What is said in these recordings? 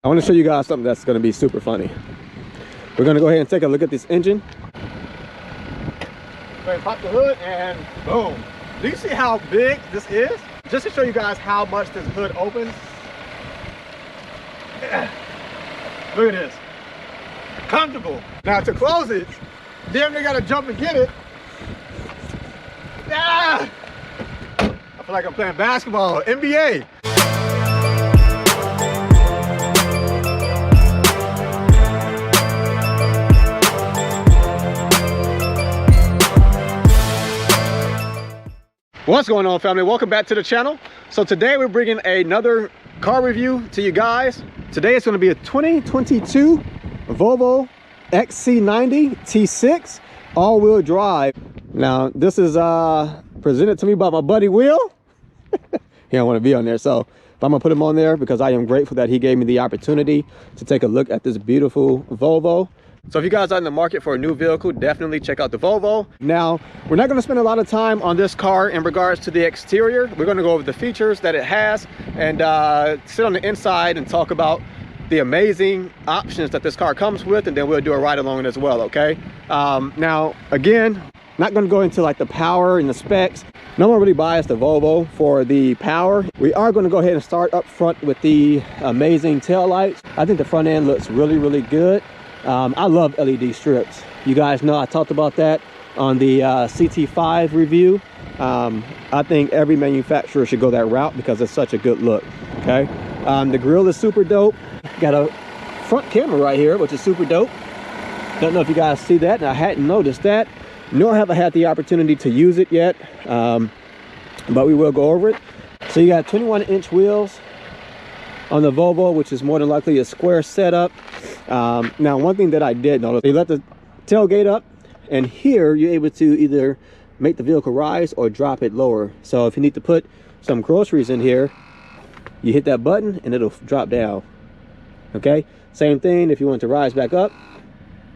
I want to show you guys something that's going to be super funny. We're going to go ahead and take a look at this engine. Go ahead and pop the hood and boom. Do you see how big this is? Just to show you guys how much this hood opens. Yeah. Look at this. Comfortable. Now to close it, damn near gotta jump and get it. Ah! I feel like I'm playing basketball, NBA. What's going on, family? Welcome back to the channel. So today we're bringing another car review to you guys. Today it's going to be a 2022 Volvo XC90 T6 all-wheel drive. Now this is presented to me by my buddy Will. He don't want to be on there, so I'm gonna put him on there because I am grateful that he gave me the opportunity to take a look at this beautiful Volvo. So if you guys are in the market for a new vehicle, definitely check out the Volvo. Now, we're not going to spend a lot of time on this car in regards to the exterior. We're going to go over the features that it has and sit on the inside and talk about the amazing options that this car comes with, and then we'll do a ride along as well, okay? Now, again, not going to go into like the power and the specs. No one really buys the Volvo for the power. We are going to go ahead and start up front with the amazing tail lights. I think the front end looks really, really good. I love LED strips. You guys know I talked about that on the CT5 review. I think every manufacturer should go that route because it's such a good look, okay? The grille is super dope. Got a front camera right here, which is super dope. Don't know if you guys see that, and I hadn't noticed that, nor have I had the opportunity to use it yet, but we will go over it. So you got 21-inch wheels on the Volvo, which is more than likely a square setup. Now, one thing that I did notice, you let the tailgate up, and here you're able to either make the vehicle rise or drop it lower. So if you need to put some groceries in here, you hit that button and it'll drop down. Okay, same thing if you want to rise back up.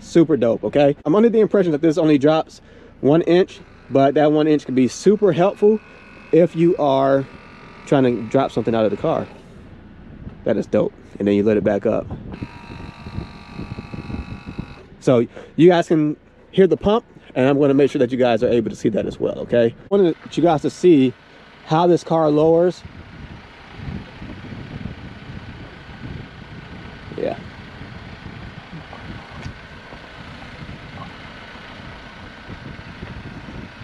Super dope. Okay, I'm under the impression that this only drops 1 inch, but that 1 inch can be super helpful if you are trying to drop something out of the car. That is dope. And then you let it back up. So you guys can hear the pump, and I'm going to make sure that you guys are able to see that as well, okay? I wanted you guys to see how this car lowers. Yeah.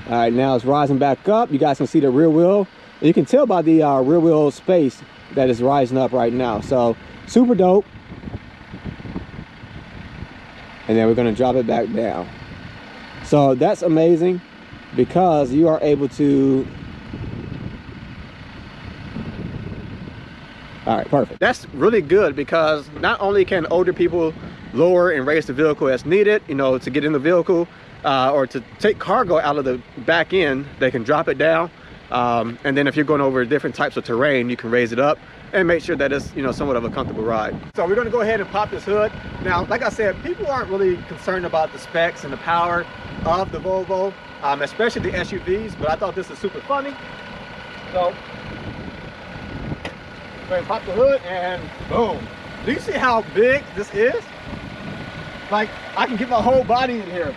All right, now it's rising back up. You guys can see the rear wheel. And you can tell by the rear wheel space that is rising up right now. So super dope. And then we're going to drop it back down. So that's amazing because you are able to. All right, perfect. That's really good because not only can older people lower and raise the vehicle as needed, you know, to get in the vehicle or to take cargo out of the back end, they can drop it down. And then if you're going over different types of terrain, you can raise it up and make sure that it's, you know, somewhat of a comfortable ride. So we're going to go ahead and pop this hood. Now, like I said, people aren't really concerned about the specs and the power of the Volvo, especially the SUVs, but I thought this was super funny. So go ahead and pop the hood and boom. Do you see how big this is? Like, I can get my whole body in here.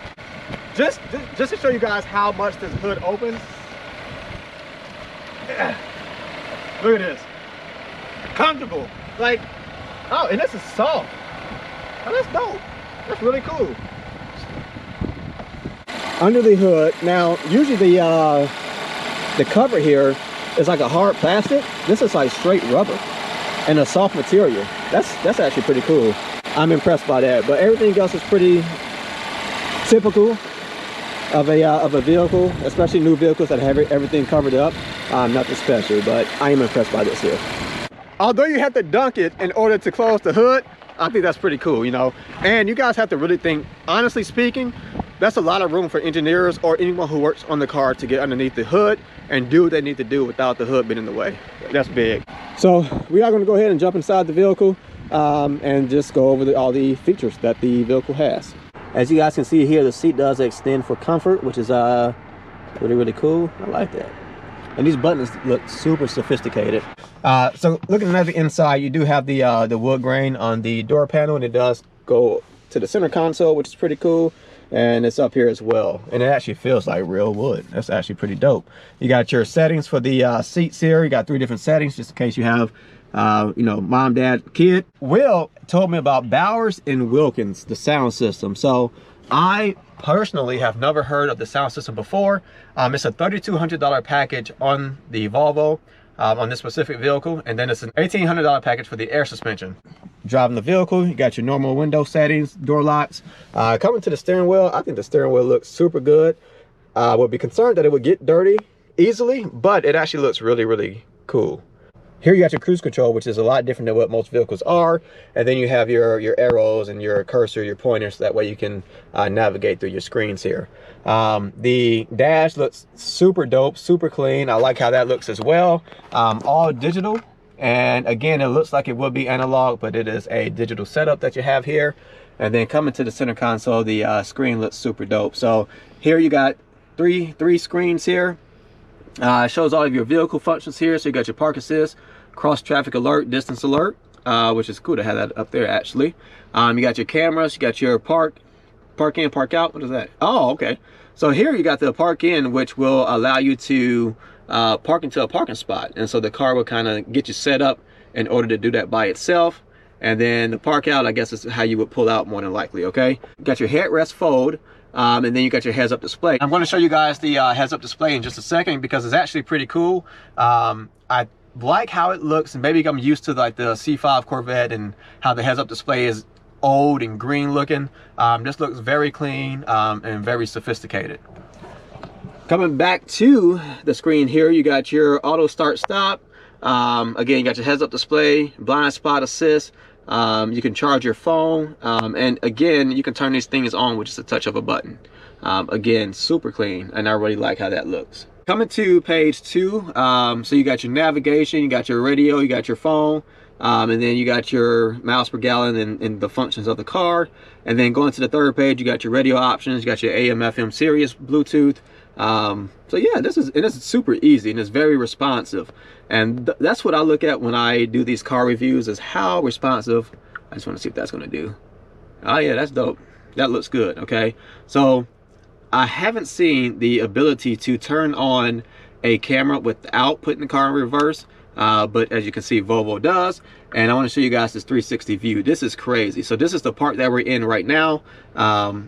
Just to show you guys how much this hood opens. Yeah. Look at this. Comfortable. Like, oh, and this is soft. Oh, that's dope. That's really cool. Under the hood, now usually the cover here is like a hard plastic. This is like straight rubber and a soft material. That's actually pretty cool. I'm impressed by that. But everything else is pretty typical of a vehicle, especially new vehicles that have everything covered up. Nothing special, but I am impressed by this here. Although you have to dunk it in order to close the hood, I think that's pretty cool, you know. And you guys have to really think, honestly speaking, that's a lot of room for engineers or anyone who works on the car to get underneath the hood and do what they need to do without the hood being in the way. That's big. So we are going to go ahead and jump inside the vehicle and just go over all the features that the vehicle has. As you guys can see here, the seat does extend for comfort, which is really, really cool. I like that. And these buttons look super sophisticated. So looking at the inside, you do have the wood grain on the door panel, and it does go to the center console, which is pretty cool. And it's up here as well, and it actually feels like real wood. That's actually pretty dope. You got your settings for the seats here. You got 3 different settings just in case you have you know, mom, dad, kid. Will told me about Bowers and Wilkins, the sound system. So I personally have never heard of the sound system before. It's a $3,200 package on the Volvo, on this specific vehicle, and then it's an $1,800 package for the air suspension. Driving the vehicle, you got your normal window settings, door locks. Coming to the steering wheel, I think the steering wheel looks super good. Would be concerned that it would get dirty easily, but it actually looks really, really cool. Here you got your cruise control, which is a lot different than what most vehicles are. And then you have your arrows and your cursor, your pointers, so that way you can navigate through your screens here. The dash looks super dope, super clean. I like how that looks as well. All digital. And again, it looks like it would be analog, but it is a digital setup that you have here. And then coming to the center console, the screen looks super dope. So here you got three screens here. It shows all of your vehicle functions here. So you got your park assist, cross traffic alert, distance alert, which is cool to have that up there actually. You got your cameras, you got your park in, park out. What is that? Oh, okay. So here you got the park in, which will allow you to park into a parking spot, and so the car will kind of get you set up in order to do that by itself. And then the park out, I guess, is how you would pull out more than likely. Okay, you got your headrest fold, and then you got your heads up display. I'm going to show you guys the heads up display in just a second, because it's actually pretty cool. I like how it looks, and maybe I'm used to like the C5 Corvette and how the heads up display is old and green looking. This looks very clean and very sophisticated. Coming back to the screen here, you got your auto start stop. Again, you got your heads up display, blind spot assist. You can charge your phone, and again, you can turn these things on with just a touch of a button. Again, super clean, and I really like how that looks. Coming to page 2, so you got your navigation, you got your radio, you got your phone, and then you got your miles per gallon and the functions of the car. And then going to the 3rd page, you got your radio options, you got your AM, FM, Sirius, Bluetooth. So yeah, this is super easy, and it's very responsive. And that's what I look at when I do these car reviews, is how responsive. I just want to see what that's going to do. Oh yeah, that's dope. That looks good. Okay, so I haven't seen the ability to turn on a camera without putting the car in reverse, but as you can see, Volvo does. And I want to show you guys this 360 view. This is crazy. So this is the part that we're in right now.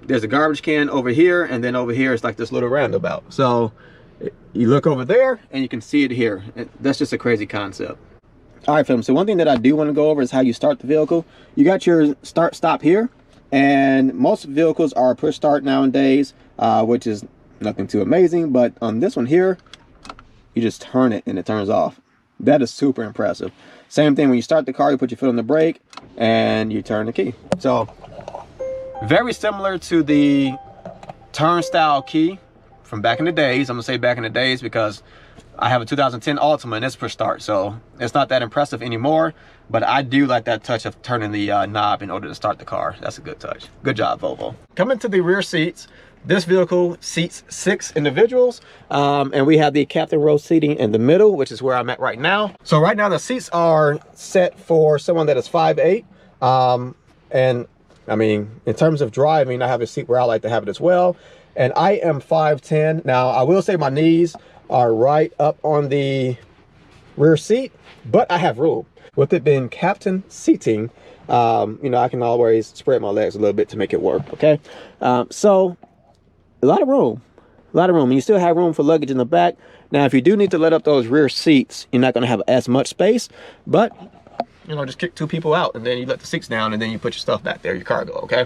There's a garbage can over here, and then over here it's like this little roundabout. So you look over there and you can see it here. That's just a crazy concept. All right, fam, so one thing that I do want to go over is how you start the vehicle. You got your start stop here, and most vehicles are push start nowadays, which is nothing too amazing. But on this one here, you just turn it and it turns off. That is super impressive. Same thing when you start the car, you put your foot on the brake and you turn the key. So very similar to the turnstile key from back in the days. I'm gonna say back in the days because I have a 2010 Altima and it's push start, so it's not that impressive anymore, but I do like that touch of turning the knob in order to start the car. That's a good touch. Good job, Volvo. Coming to the rear seats, this vehicle seats 6 individuals, and we have the captain row seating in the middle, which is where I'm at right now. So right now the seats are set for someone that is 5'8", and I mean, in terms of driving, I have a seat where I like to have it as well. And I am 5'10". Now, I will say my knees are right up on the rear seat, but I have room. With it being captain seating, you know, I can always spread my legs a little bit to make it work, okay? So a lot of room, and you still have room for luggage in the back. Now, if you do need to let up those rear seats, you're not gonna have as much space, but you know, just kick 2 people out and then you let the seats down and then you put your stuff back there, your cargo, okay?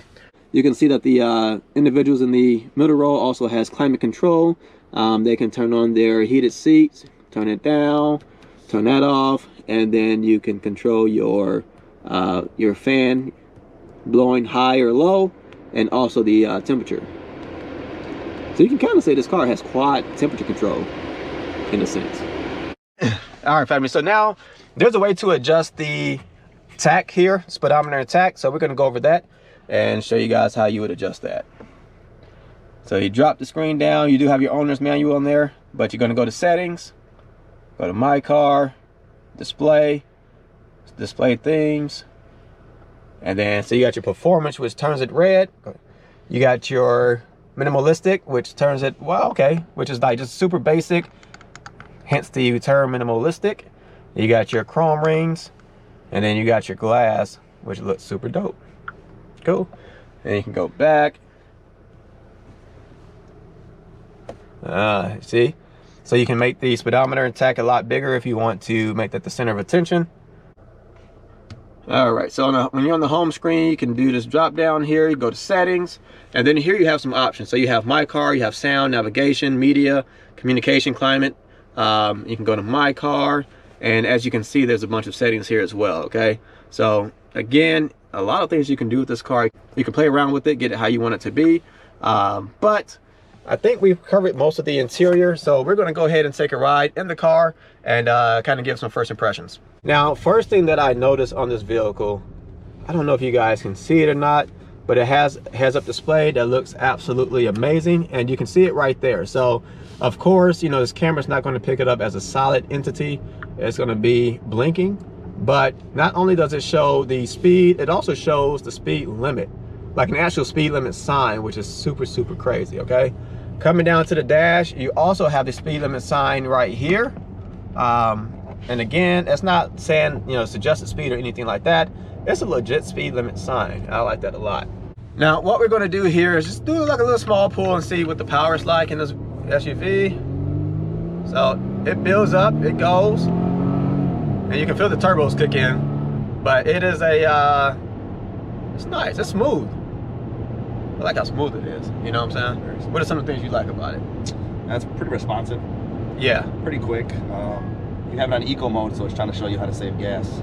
You can see that the individuals in the middle row also has climate control. They can turn on their heated seats, turn it down, turn that off, and then you can control your fan blowing high or low, and also the temperature. So you can kind of say this car has quad temperature control in a sense. All right, family, so now there's a way to adjust the tach here, speedometer and tach. So we're gonna go over that and show you guys how you would adjust that. So you drop the screen down. You do have your owner's manual on there, but you're gonna go to settings, Go to My Car, Display Themes. And then, so you got your Performance, which turns it red. You got your Minimalistic, which turns it, well, okay, which is like just super basic, hence the term minimalistic. You got your chrome rings, and then you got your glass, which looks super dope. Cool. And you can go back. See? So you can make the speedometer and tach a lot bigger if you want to make that the center of attention. All right, so when you're on the home screen, you can do this drop down here. You go to settings, and then here you have some options. So you have My Car, you have sound, navigation, media, communication, climate. You can go to My Car, and as you can see, there's a bunch of settings here as well, okay? So again, a lot of things you can do with this car. You can play around with it, get it how you want it to be. But I think we've covered most of the interior, so we're gonna go ahead and take a ride in the car and kind of give some first impressions. Now, first thing that I noticed on this vehicle, I don't know if you guys can see it or not, but it has heads-up display that looks absolutely amazing, and you can see it right there. So, of course, you know, this camera's not gonna pick it up as a solid entity. It's gonna be blinking, but not only does it show the speed, it also shows the speed limit, like an actual speed limit sign, which is super, super crazy, okay? Coming down to the dash, you also have the speed limit sign right here. And again, it's not saying, you know, suggested speed or anything like that. It's a legit speed limit sign. I like that a lot. Now, what we're gonna do here is just do like a little small pull and see what the power is like in this SUV. So it builds up, it goes, and you can feel the turbos kick in, but it is it's nice, it's smooth. I like how smooth it is, you know what I'm saying? What are some of the things you like about it? That's pretty responsive. Yeah. Pretty quick. You have it on eco mode, so it's trying to show you how to save gas.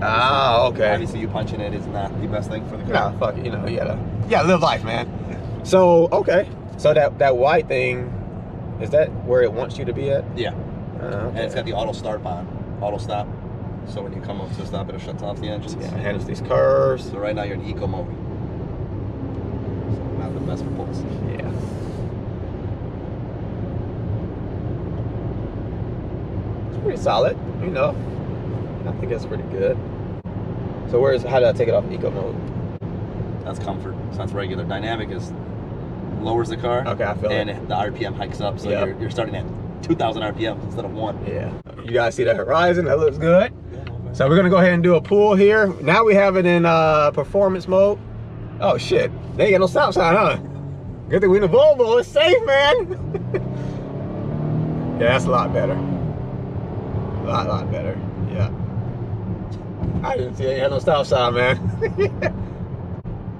Ah, okay. Obviously, you punching it is not the best thing for the car. Nah, fuck it, you know, you gotta live life, man. So, okay. So that white thing, is that where it wants you to be at? Yeah. Okay. And it's got the auto start on, auto stop. So when you come up to a stop, it'll shut off the engines. Yeah, it handles these curves. So right now you're in eco mode. So not the best for pulse. Yeah. It's pretty solid, you know. I think that's pretty good. So how did I take it off eco mode? That's comfort. So that's regular. Dynamic is lowers the car. Okay, I feel and it. The RPM hikes up, so Yep. you're starting at 2,000 RPM instead of 1. Yeah. You guys see that horizon? That looks good. So we're gonna go ahead and do a pull here. Now we have it in performance mode. Oh shit, they ain't got no stop sign, huh? Good thing we in the Volvo, it's safe, man. Yeah, that's a lot better. A lot better, yeah. I didn't see it had no stop sign, man.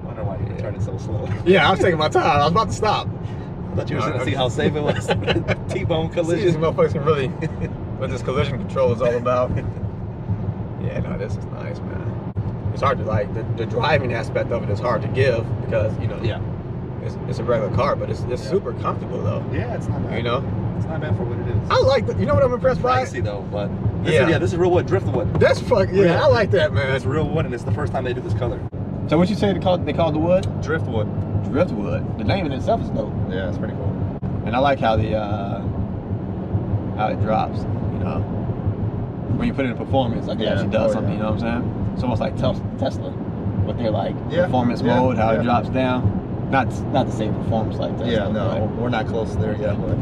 Wonder why you turning so slow. Yeah, I was taking my time, I was about to stop. I thought you were going to see how safe it was. T-bone See, these collision. motherfuckers can really, what this collision control is all about. Yeah, no, this is nice, man. It's hard to like, the driving aspect of it is hard to give because, you know, Yeah. it's a regular car, but it's super comfortable though. Yeah, it's not bad. You know? It's not bad for what it is. I like that. You know what I'm impressed by? Pricey though, but Yeah. this is real wood, driftwood. That's fuck, yeah, I like that, man. It's real wood, and it's the first time they do this color. So what you say they called the wood? Driftwood. Driftwood. The name in itself is dope. Yeah, it's pretty cool. And I like how how it drops, you know. When you put it in performance, like it actually does something, you know what I'm saying? It's almost like Tesla, with their like performance mode, how it drops down. Not to say performance like Tesla. Yeah, no, we're not close there yet, but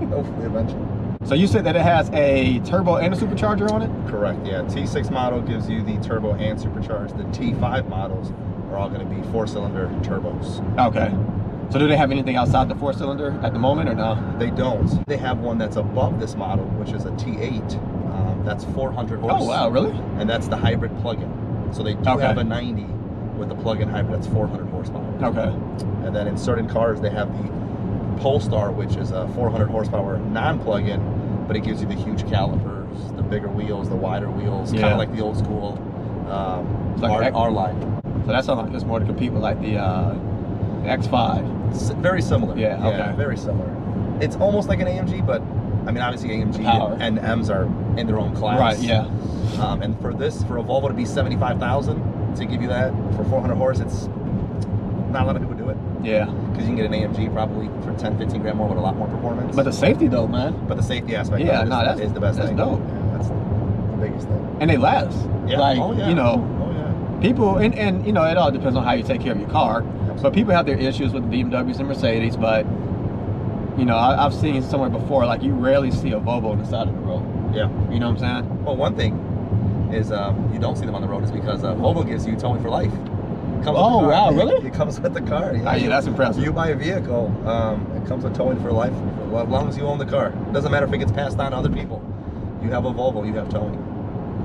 hopefully eventually. So you said that it has a turbo and a supercharger on it? Correct, yeah. T6 model gives you the turbo and supercharged. The T5 models are all going to be 4-cylinder turbos. Okay. So do they have anything outside the 4-cylinder at the moment or no? They don't. They have one that's above this model, which is a T8. That's 400 horse. Oh wow, really? And that's the hybrid plug-in. So they do have a 90 with the plug-in hybrid that's 400 horsepower. Okay. And then in certain cars, they have the Polestar, which is a 400 horsepower non-plug-in, but it gives you the huge calipers, the bigger wheels, the wider wheels, kind of like the old school like R line. So that sounds like it's more to compete with like the X5. Very similar. Yeah, okay. Very similar. It's almost like an AMG, but I mean, obviously AMG and M's are in their own class. Right, yeah. And for a Volvo to be 75,000 to give you that for 400 horse, it's not a lot of people do it. Yeah. Because you can get an AMG probably for 10, 15 grand more with a lot more performance. But the safety though, man. But the safety aspect yeah, that is the best thing. That's dope. Yeah, that's the biggest thing. And they last. Yeah. Like, oh, yeah. you know, oh, yeah. people, and you know, it all depends on how you take care of your car. But people have their issues with BMWs and Mercedes, but you know, I've seen somewhere before, like you rarely see a Volvo on the side of the road. Yeah. You know what I'm saying? Well, one thing is you don't see them on the road is because Volvo gives you towing for life. Oh, wow, really? It comes with the car. Yeah, yeah, that's impressive. You buy a vehicle, it comes with towing for life for as long as you own the car. It doesn't matter if it gets passed on to other people. You have a Volvo, you have towing.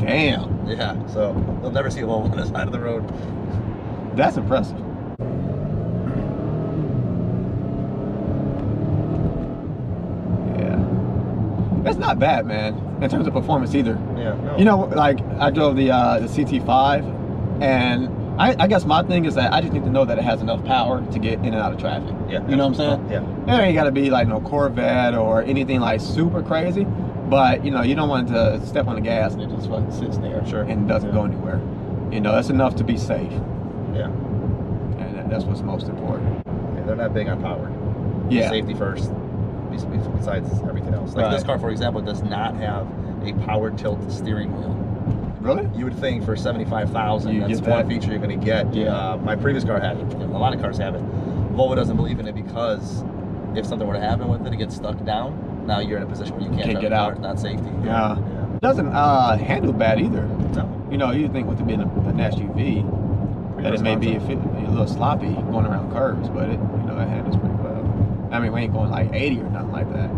Damn. Yeah, so you'll never see a Volvo on the side of the road. That's impressive. Yeah. It's not bad, man, in terms of performance either. Yeah. No. You know, like I drove the CT5, and I guess my thing is that I just need to know that it has enough power to get in and out of traffic. Yeah. You know what I'm saying? Yeah. There ain't got to be like no Corvette or anything like super crazy, but you know, you don't want to step on the gas and it just fucking sits there. Sure. And doesn't go anywhere. You know, that's enough to be safe. Yeah. And that's what's most important. Yeah, they're not big on power. Yeah. Safety first, besides everything else. Like this car, for example, does not have a power tilt steering wheel. Really? You would think for 75,000, that's get one feature you're going to get. Yeah. My previous car had it. A lot of cars have it. Volvo doesn't believe in it because if something were to happen with it, it gets stuck down. Now you're in a position where you can't get out. Not safety. Yeah. It doesn't handle bad either. No. You know, you think with it being an SUV, that it may be a little sloppy going around curves, but it, you know, it handles pretty well. I mean, we ain't going like 80 or nothing like that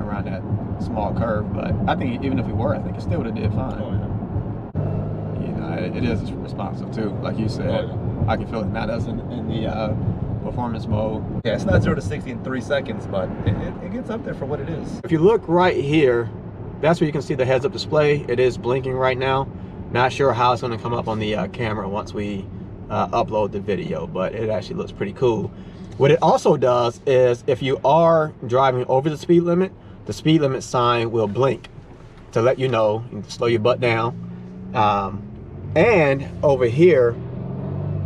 around that small curve, but I think even if we were, I think it still would have did fine. Oh, yeah. You know, it is responsive too, like you said. Oh, yeah. I can feel it now. That's in the performance mode. Yeah, it's not 0 to 60 in 3 seconds, but it gets up there for what it is. If you look right here, that's where you can see the heads-up display. It is blinking right now. Not sure how it's going to come up on the camera once we upload the video, but it actually looks pretty cool. What it also does is if you are driving over the speed limit sign will blink to let you know, you can slow your butt down. And over here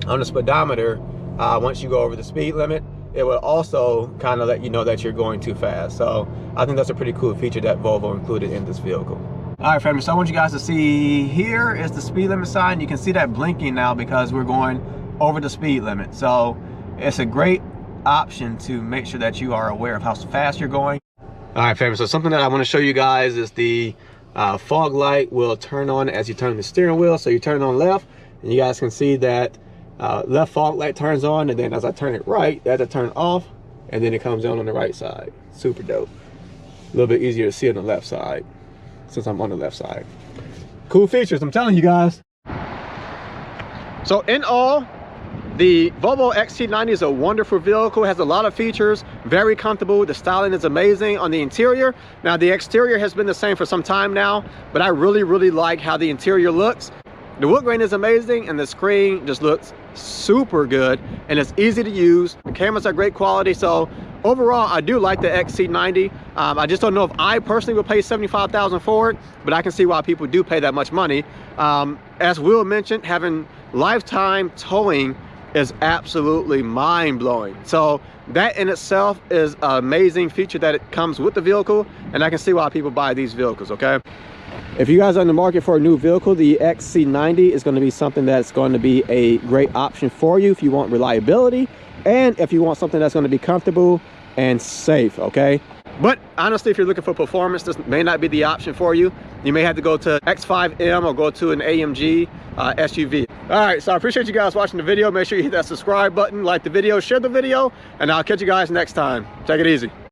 on the speedometer, once you go over the speed limit, it will also kind of let you know that you're going too fast. So I think that's a pretty cool feature that Volvo included in this vehicle. All right, family, so I want you guys to see, here is the speed limit sign. You can see that blinking now because we're going over the speed limit. So it's a great option to make sure that you are aware of how fast you're going. All right, family, so something that I want to show you guys is the fog light will turn on as you turn the steering wheel. So you turn it on left, and you guys can see that left fog light turns on, and then as I turn it right, that's a turn off, and then it comes on the right side. Super dope. A little bit easier to see on the left side since I'm on the left side. Cool features, I'm telling you guys. So in all, the Volvo XC90 is a wonderful vehicle. It has a lot of features, very comfortable. The styling is amazing on the interior. Now the exterior has been the same for some time now, but I really like how the interior looks. The wood grain is amazing, and the screen just looks super good, and it's easy to use. The cameras are great quality, so overall I do like the XC90. I just don't know if I personally would pay $75,000 for it, but I can see why people do pay that much money. As Will mentioned, having lifetime towing is absolutely mind-blowing. So that in itself is an amazing feature that it comes with the vehicle, and I can see why people buy these vehicles, okay? If you guys are in the market for a new vehicle, the XC90 is going to be something that's going to be a great option for you if you want reliability and if you want something that's going to be comfortable and safe, okay? But honestly, if you're looking for performance, this may not be the option for you. You may have to go to X5M or go to an AMG SUV. All right, so I appreciate you guys watching the video. Make sure you hit that subscribe button, like the video, share the video, and I'll catch you guys next time. Take it easy.